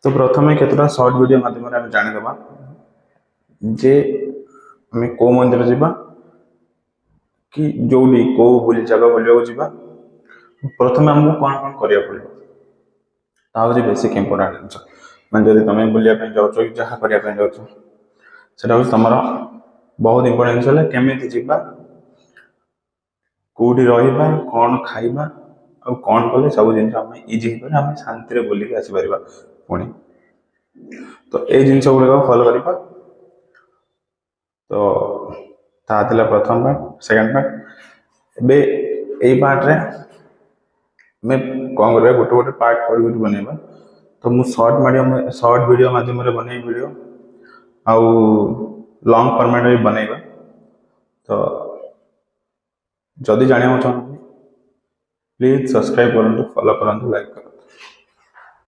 तो प्रथम केतटा shirt video माध्यम जानीदे जे आम कौ मंदिर जावा कि जो कौ बुली जगह बुलिया जावा प्रथम आमको कौन कौन करा पड़ो बेसिक इंपोर्टाट जिन मैंने जब तुम बुलाया जाऊँ कि जहाँ करने जाऊँ से तुम बहुत इंपोर्टाट जिन केमी जावा कौटी रहा कौन खाइबा आ कौन कले सब जिन इजी हो पाए आम शांति बुलिक आसपर पुणी तो ये जिन गुड़ा फॉलो करवा तो ताला प्रथम पार्ट सेकेंड पार्ट एबे यही पार्ट रे मैं कौन कर गोटे गोटे पार्ट कर बनवा तो मुझ शॉर्ट वीडियो माध्यम बन वीडियो आउ लॉन्ग फॉर्मेट भी बनवा तो जदि जाना चाहते प्लीज सब्सक्राइब करूँ फॉलो करूँ लाइक करूँ।